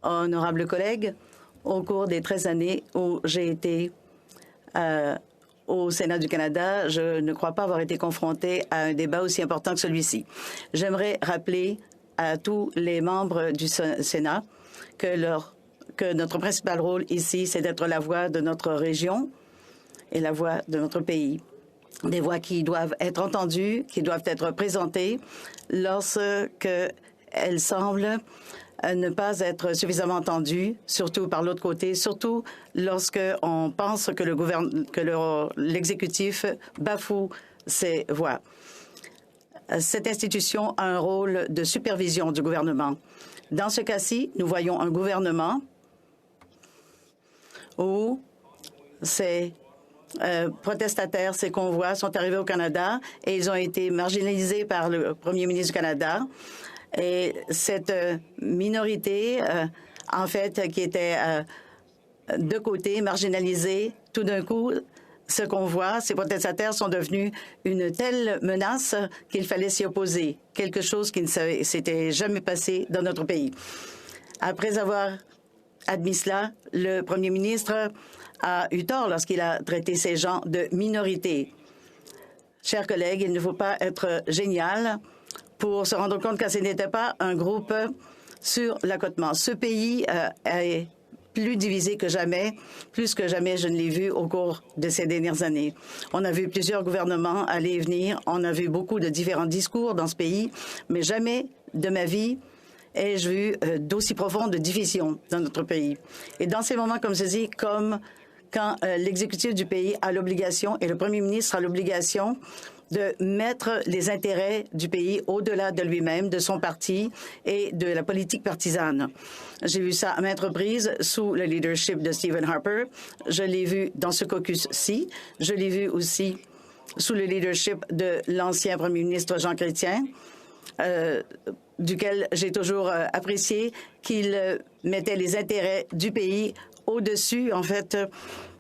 Honorables collègues, au cours des 13 années où j'ai été au Sénat du Canada, je ne crois pas avoir été confrontée à un débat aussi important que celui-ci. J'aimerais rappeler à tous les membres du Sénat que notre principal rôle ici, c'est d'être la voix de notre région et la voix de notre pays. Des voix qui doivent être entendues, qui doivent être présentées lorsqu'elles semblent ne pas être suffisamment entendues, surtout par l'autre côté, surtout lorsqu'on pense que l'exécutif bafoue ses voix. Cette institution a un rôle de supervision du gouvernement. Dans ce cas-ci, nous voyons un gouvernement où ces protestataires, ces convois sont arrivés au Canada et ils ont été marginalisés par le premier ministre du Canada. Et cette minorité, en fait, qui était de côté, marginalisée, tout d'un coup, ce convoi, ces protestataires sont devenus une telle menace qu'il fallait s'y opposer, quelque chose qui ne s'était jamais passé dans notre pays. Après avoir admis cela, le premier ministre a eu tort lorsqu'il a traité ces gens de minorité. Chers collègues, il ne faut pas être génial pour se rendre compte que ce n'était pas un groupe sur l'accotement. Ce pays est plus divisé que jamais, plus que jamais je ne l'ai vu au cours de ces dernières années. On a vu plusieurs gouvernements aller et venir, on a vu beaucoup de différents discours dans ce pays, mais jamais de ma vie ai-je vu d'aussi profonde division dans notre pays. Et dans ces moments comme ceci, comme quand l'exécutif du pays a l'obligation et le premier ministre a l'obligation de mettre les intérêts du pays au-delà de lui-même, de son parti et de la politique partisane. J'ai vu ça à maintes reprises sous le leadership de Stephen Harper. Je l'ai vu dans ce caucus-ci. Je l'ai vu aussi sous le leadership de l'ancien premier ministre Jean Chrétien, duquel j'ai toujours apprécié qu'il mettait les intérêts du pays au-dessus, en fait,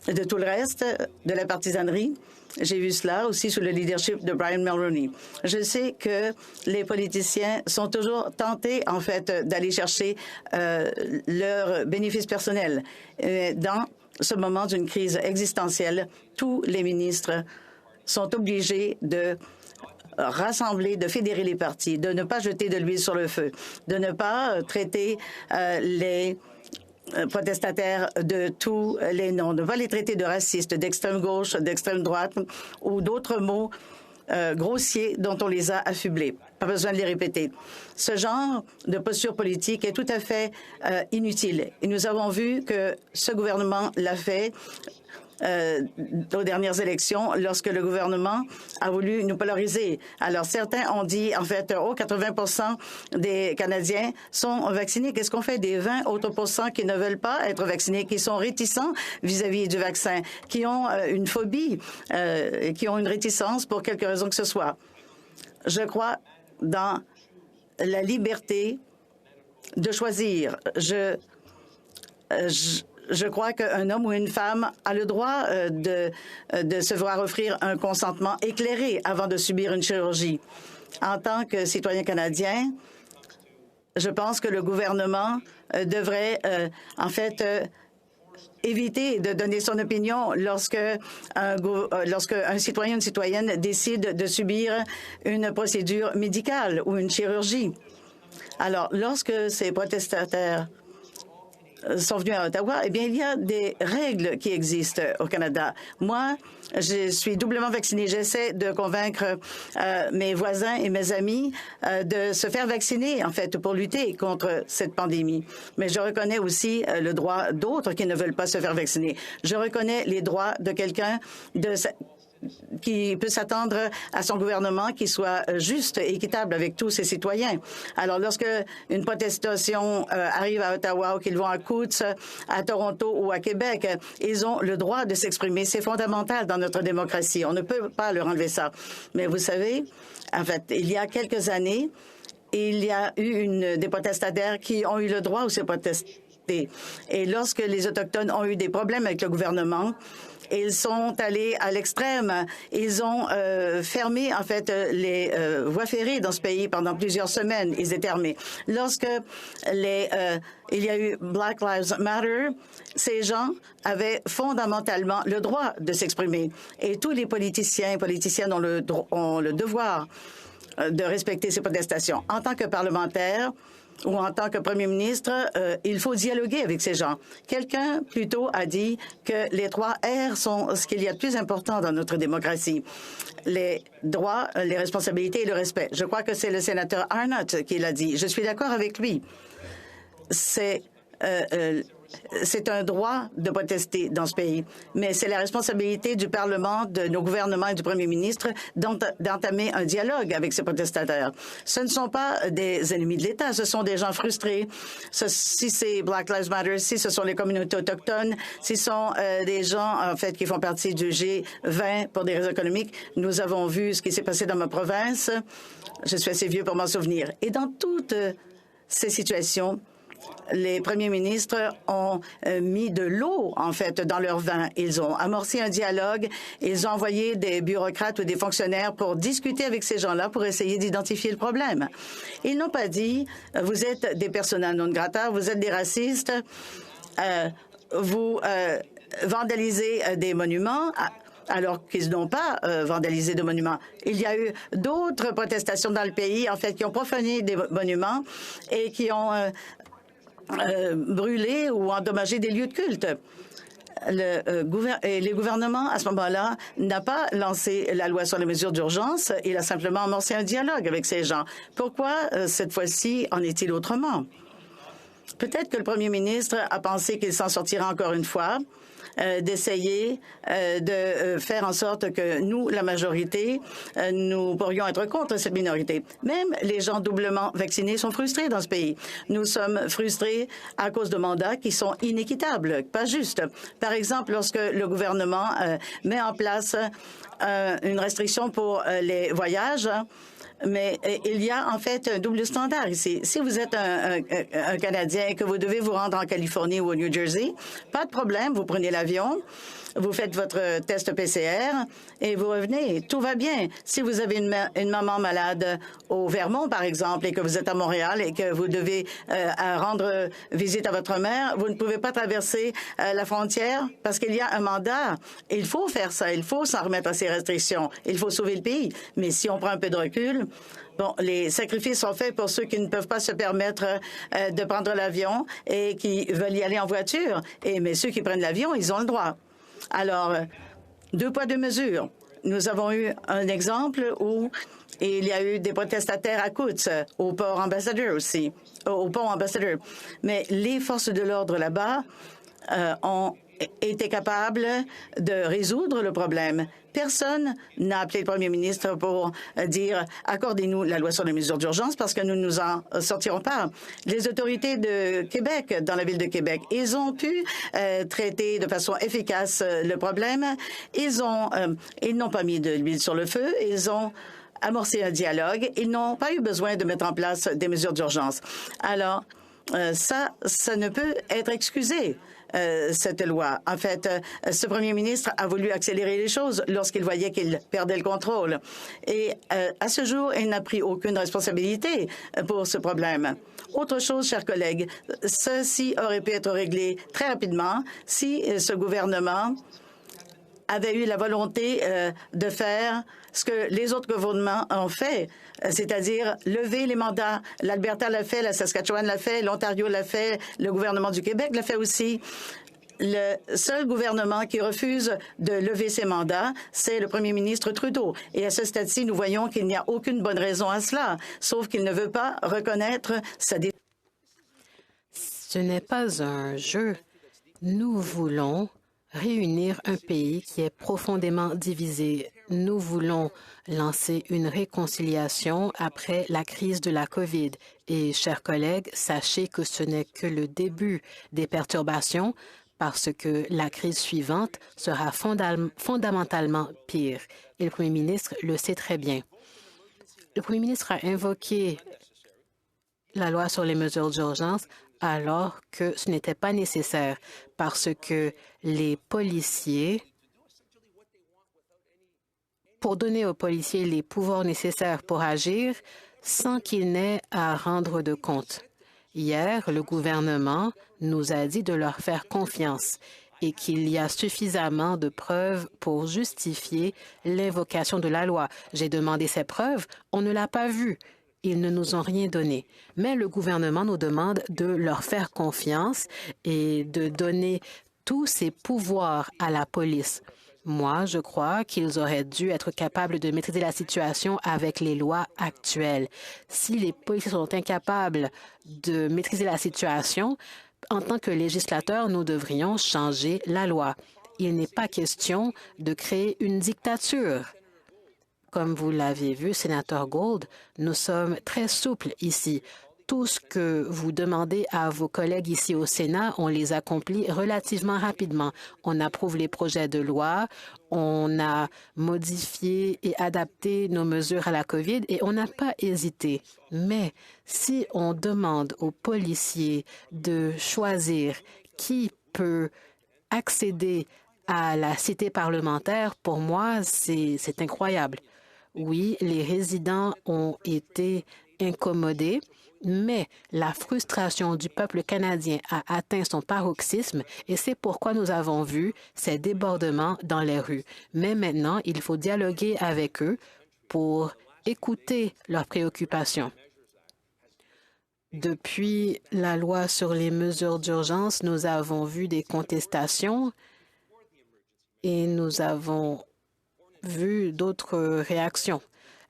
de tout le reste, de la partisanerie. J'ai vu cela aussi sous le leadership de Brian Mulroney. Je sais que les politiciens sont toujours tentés, en fait, d'aller chercher leurs bénéfices personnels. Dans ce moment d'une crise existentielle, tous les ministres sont obligés de rassembler, de fédérer les partis, de ne pas jeter de l'huile sur le feu, de ne pas traiter les protestataires de tous les noms, de ne pas les traiter de racistes, d'extrême gauche, d'extrême droite ou d'autres mots grossiers dont on les a affublés. Pas besoin de les répéter. Ce genre de posture politique est tout à fait inutile. Et nous avons vu que ce gouvernement l'a fait aux dernières élections, lorsque le gouvernement a voulu nous polariser. Alors, certains ont dit, en fait, 80% des Canadiens sont vaccinés. Qu'est-ce qu'on fait des 20 autres pourcents qui ne veulent pas être vaccinés, qui sont réticents vis-à-vis du vaccin, qui ont une phobie, qui ont une réticence pour quelque raison que ce soit? Je crois dans la liberté de choisir. Je crois qu'un homme ou une femme a le droit de se voir offrir un consentement éclairé avant de subir une chirurgie. En tant que citoyen canadien, je pense que le gouvernement devrait, en fait, éviter de donner son opinion lorsque un citoyen ou une citoyenne décide de subir une procédure médicale ou une chirurgie. Alors, lorsque ces protestataires sont venus à Ottawa, eh bien, il y a des règles qui existent au Canada. Moi, je suis doublement vaccinée. J'essaie de convaincre mes voisins et mes amis de se faire vacciner, en fait, pour lutter contre cette pandémie. Mais je reconnais aussi le droit d'autres qui ne veulent pas se faire vacciner. Je reconnais les droits de quelqu'un qui peut s'attendre à son gouvernement qui soit juste et équitable avec tous ses citoyens. Alors, lorsque une protestation arrive à Ottawa ou qu'ils vont à Coutts, à Toronto ou à Québec, ils ont le droit de s'exprimer. C'est fondamental dans notre démocratie. On ne peut pas leur enlever ça. Mais vous savez, en fait, il y a quelques années, il y a eu des protestataires qui ont eu le droit, ou ces respectée. Et lorsque les Autochtones ont eu des problèmes avec le gouvernement, ils sont allés à l'extrême. Ils ont fermé, en fait, les voies ferrées dans ce pays pendant plusieurs semaines. Ils étaient armés. Lorsque il y a eu Black Lives Matter, ces gens avaient fondamentalement le droit de s'exprimer. Et tous les politiciens et politiciennes ont le devoir de respecter ces protestations. En tant que parlementaire, ou en tant que premier ministre, il faut dialoguer avec ces gens. Quelqu'un, plus tôt, a dit que les 3 R sont ce qu'il y a de plus important dans notre démocratie. Les droits, les responsabilités et le respect. Je crois que c'est le sénateur Arnott qui l'a dit. Je suis d'accord avec lui. C'est un droit de protester dans ce pays, mais c'est la responsabilité du Parlement, de nos gouvernements et du Premier ministre d'entamer un dialogue avec ces protestataires. Ce ne sont pas des ennemis de l'État, ce sont des gens frustrés. Si c'est Black Lives Matter, si ce sont les communautés autochtones, si ce sont des gens, en fait, qui font partie du G20 pour des raisons économiques, nous avons vu ce qui s'est passé dans ma province. Je suis assez vieux pour m'en souvenir. Et dans toutes ces situations, les premiers ministres ont mis de l'eau, en fait, dans leur vin. Ils ont amorcé un dialogue. Ils ont envoyé des bureaucrates ou des fonctionnaires pour discuter avec ces gens-là pour essayer d'identifier le problème. Ils n'ont pas dit « Vous êtes des persona non grata, vous êtes des racistes, vous vandalisez des monuments », alors qu'ils n'ont pas vandalisé de monuments. Il y a eu d'autres protestations dans le pays, en fait, qui ont profané des monuments et qui ont brûler ou endommager des lieux de culte. Les gouvernements, à ce moment-là, n'a pas lancé la loi sur les mesures d'urgence. Il a simplement amorcé un dialogue avec ces gens. Pourquoi, cette fois-ci, en est-il autrement? Peut-être que le premier ministre a pensé qu'il s'en sortira encore une fois, d'essayer de faire en sorte que nous, la majorité, nous pourrions être contre cette minorité. Même les gens doublement vaccinés sont frustrés dans ce pays. Nous sommes frustrés à cause de mandats qui sont inéquitables, pas justes. Par exemple, lorsque le gouvernement met en place une restriction pour les voyages, mais il y a en fait un double standard ici. Si vous êtes un Canadien et que vous devez vous rendre en Californie ou au New Jersey, pas de problème, vous prenez l'avion, vous faites votre test PCR et vous revenez. Tout va bien. Si vous avez une maman malade au Vermont, par exemple, et que vous êtes à Montréal et que vous devez rendre visite à votre mère, vous ne pouvez pas traverser la frontière parce qu'il y a un mandat. Il faut faire ça. Il faut s'en remettre à ces restrictions. Il faut sauver le pays. Mais si on prend un peu de recul, bon, les sacrifices sont faits pour ceux qui ne peuvent pas se permettre de prendre l'avion et qui veulent y aller en voiture. Mais ceux qui prennent l'avion, ils ont le droit. Alors, 2 poids, 2 mesures. Nous avons eu un exemple où il y a eu des protestataires à Coutts, au port Ambassadeur aussi, au pont Ambassadeur. Mais les forces de l'ordre là-bas ont été capables de résoudre le problème. Personne n'a appelé le premier ministre pour dire « Accordez-nous la loi sur les mesures d'urgence parce que nous ne nous en sortirons pas ». Les autorités de Québec, dans la ville de Québec, ils ont pu traiter de façon efficace le problème. Ils n'ont pas mis de l'huile sur le feu. Ils ont amorcé un dialogue. Ils n'ont pas eu besoin de mettre en place des mesures d'urgence. Alors, ça ne peut être excusé. Cette loi. En fait, ce premier ministre a voulu accélérer les choses lorsqu'il voyait qu'il perdait le contrôle. Et à ce jour, il n'a pris aucune responsabilité pour ce problème. Autre chose, chers collègues, ceci aurait pu être réglé très rapidement si ce gouvernement avait eu la volonté de faire ce que les autres gouvernements ont fait, c'est-à-dire lever les mandats. L'Alberta l'a fait, la Saskatchewan l'a fait, l'Ontario l'a fait, le gouvernement du Québec l'a fait aussi. Le seul gouvernement qui refuse de lever ses mandats, c'est le premier ministre Trudeau. Et à ce stade-ci, nous voyons qu'il n'y a aucune bonne raison à cela, sauf qu'il ne veut pas reconnaître sa décision. Ce n'est pas un jeu. Nous voulons réunir un pays qui est profondément divisé. Nous voulons lancer une réconciliation après la crise de la COVID. Et, chers collègues, sachez que ce n'est que le début des perturbations parce que la crise suivante sera fondamentalement pire. Et le premier ministre le sait très bien. Le premier ministre a invoqué la loi sur les mesures d'urgence alors que ce n'était pas nécessaire parce que les policiers, pour donner aux policiers les pouvoirs nécessaires pour agir sans qu'ils n'aient à rendre de compte. Hier, le gouvernement nous a dit de leur faire confiance et qu'il y a suffisamment de preuves pour justifier l'invocation de la loi. J'ai demandé ces preuves, on ne l'a pas vu. Ils ne nous ont rien donné. Mais le gouvernement nous demande de leur faire confiance et de donner tous ces pouvoirs à la police. Moi, je crois qu'ils auraient dû être capables de maîtriser la situation avec les lois actuelles. Si les policiers sont incapables de maîtriser la situation, en tant que législateurs, nous devrions changer la loi. Il n'est pas question de créer une dictature. Comme vous l'avez vu, sénateur Gould, nous sommes très souples ici. Tout ce que vous demandez à vos collègues ici au Sénat, on les accomplit relativement rapidement. On approuve les projets de loi, on a modifié et adapté nos mesures à la COVID et on n'a pas hésité. Mais si on demande aux policiers de choisir qui peut accéder à la cité parlementaire, pour moi, c'est incroyable. Oui, les résidents ont été incommodés, mais la frustration du peuple canadien a atteint son paroxysme et c'est pourquoi nous avons vu ces débordements dans les rues. Mais maintenant, il faut dialoguer avec eux pour écouter leurs préoccupations. Depuis la loi sur les mesures d'urgence, nous avons vu des contestations et nous avons vu d'autres réactions.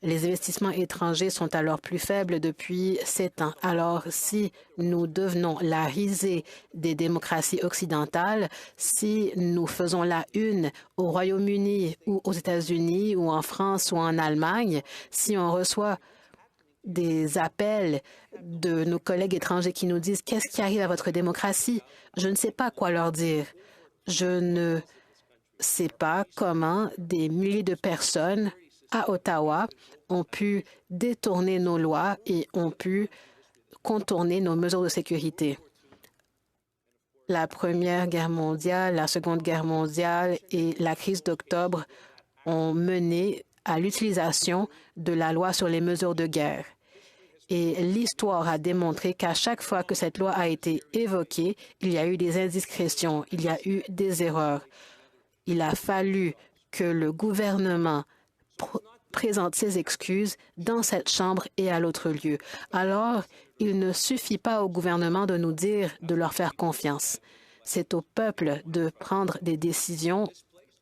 Les investissements étrangers sont alors plus faibles depuis 7 ans. Alors, si nous devenons la risée des démocraties occidentales, si nous faisons la une au Royaume-Uni ou aux États-Unis ou en France ou en Allemagne, si on reçoit des appels de nos collègues étrangers qui nous disent « Qu'est-ce qui arrive à votre démocratie? » Je ne sais pas quoi leur dire. Je ne sais pas comment des milliers de personnes à Ottawa ont pu détourner nos lois et ont pu contourner nos mesures de sécurité. La Première Guerre mondiale, la Seconde Guerre mondiale et la crise d'octobre ont mené à l'utilisation de la loi sur les mesures de guerre. Et l'histoire a démontré qu'à chaque fois que cette loi a été évoquée, il y a eu des indiscrétions, il y a eu des erreurs. Il a fallu que le gouvernement présente ses excuses dans cette chambre et à l'autre lieu. Alors, il ne suffit pas au gouvernement de nous dire de leur faire confiance. C'est au peuple de prendre des décisions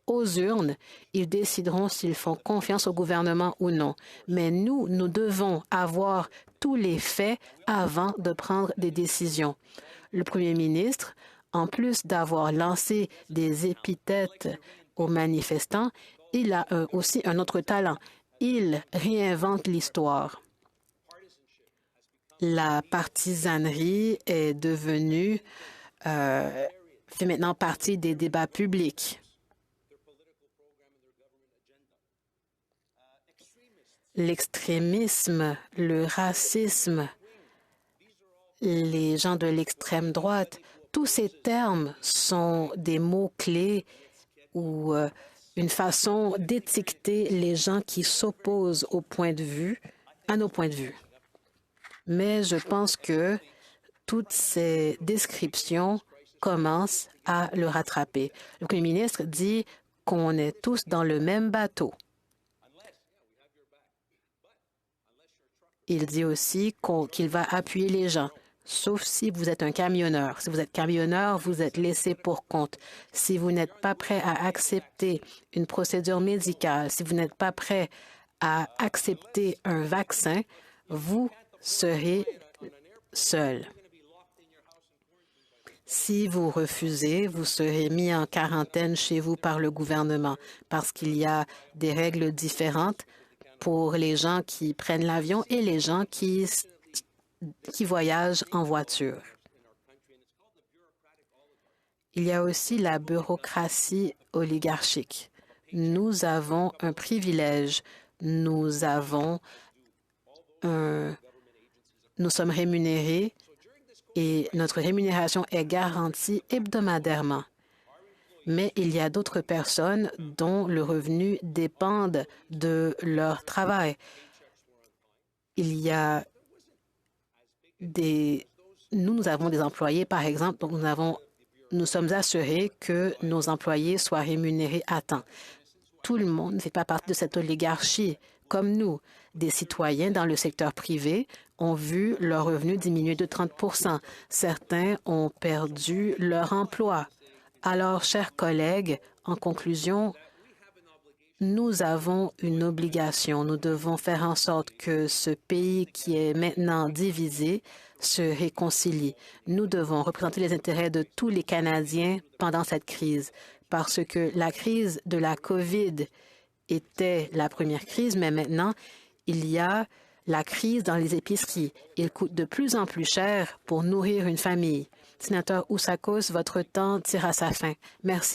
aux urnes. Ils décideront s'ils font confiance au gouvernement ou non. Mais nous devons avoir tous les faits avant de prendre des décisions. Le premier ministre, en plus d'avoir lancé des épithètes aux manifestants, il a aussi un autre talent. Il réinvente l'histoire. La partisanerie est devenue, fait maintenant partie des débats publics. L'extrémisme, le racisme, les gens de l'extrême droite, tous ces termes sont des mots-clés ou une façon d'étiqueter les gens qui s'opposent à nos points de vue. Mais je pense que toutes ces descriptions commencent à le rattraper. Le Premier ministre dit qu'on est tous dans le même bateau. Il dit aussi qu'il va appuyer les gens, sauf si vous êtes un camionneur. Si vous êtes camionneur, vous êtes laissé pour compte. Si vous n'êtes pas prêt à accepter une procédure médicale, si vous n'êtes pas prêt à accepter un vaccin, vous serez seul. Si vous refusez, vous serez mis en quarantaine chez vous par le gouvernement parce qu'il y a des règles différentes pour les gens qui prennent l'avion et les gens qui voyagent en voiture. Il y a aussi la bureaucratie oligarchique. Nous avons un privilège. Nous sommes rémunérés et notre rémunération est garantie hebdomadairement. Mais il y a d'autres personnes dont le revenu dépend de leur travail. Il y a nous avons des employés, par exemple, donc nous sommes assurés que nos employés soient rémunérés à temps. Tout le monde ne fait pas partie de cette oligarchie. Comme nous, des citoyens dans le secteur privé ont vu leur revenu diminuer de 30 %. Certains ont perdu leur emploi. Alors, chers collègues, en conclusion, nous avons une obligation. Nous devons faire en sorte que ce pays qui est maintenant divisé se réconcilie. Nous devons représenter les intérêts de tous les Canadiens pendant cette crise, parce que la crise de la COVID était la première crise, mais maintenant, il y a la crise dans les épiceries. Il coûte de plus en plus cher pour nourrir une famille. Sénateur Oussakos, votre temps tire à sa fin. Merci.